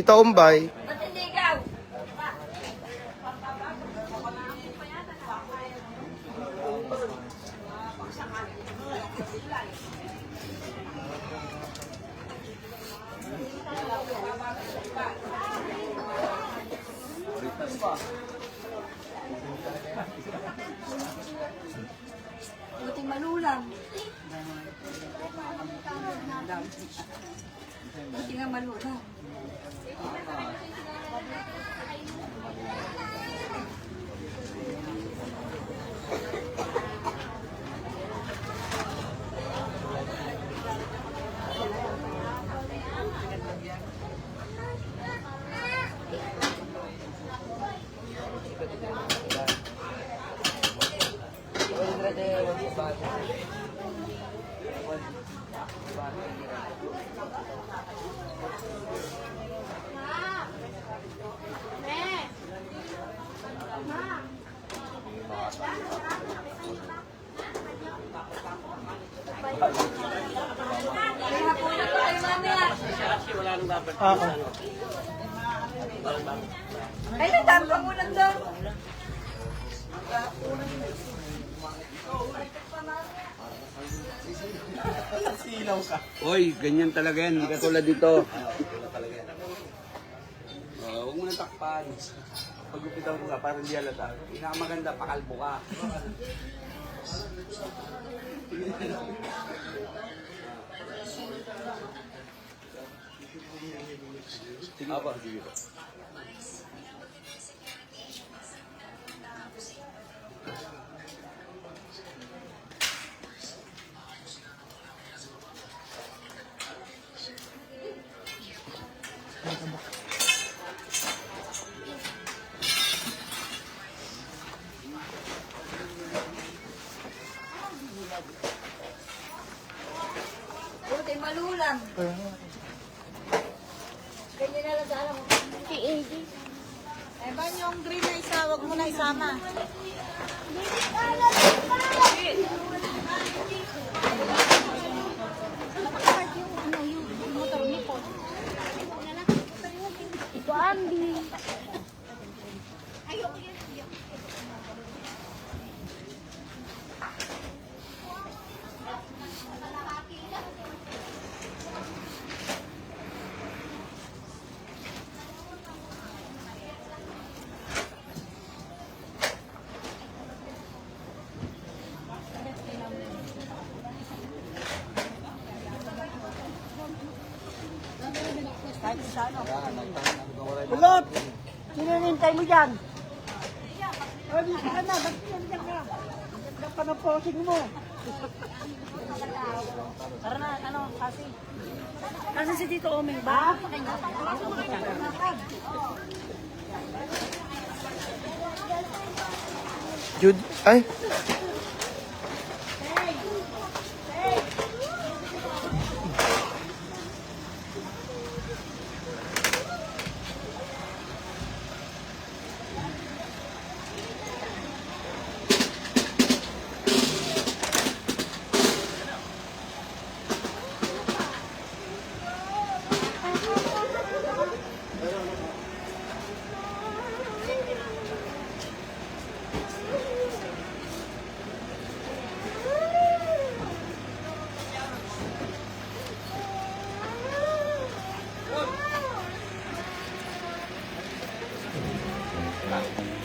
Tita Umbay. Buting malulang. Buting nga malulang. Ay, nagtambang mo lang doon. Hoy, ganyan talaga yan. Hindi katulad dito. Huwag mo nang takpan. Pag-upitaw mo ka, parang di halata. Pinakamaganda, pakalbo ka. Sige pa, sige pa. Buting malulang. Ganyan na lang sa alam mo. Eh, ba yung green na isa, wag mo na isama. Ito Ambi. Ulot! Sinanintay mo dyan? Ay, bisa ka na, ba't nandiyan ka? Ganda pa ng posing mo. Tara na, ano, kasi. Kasi si Tito Omeng ba? Jude, ay. Thank you.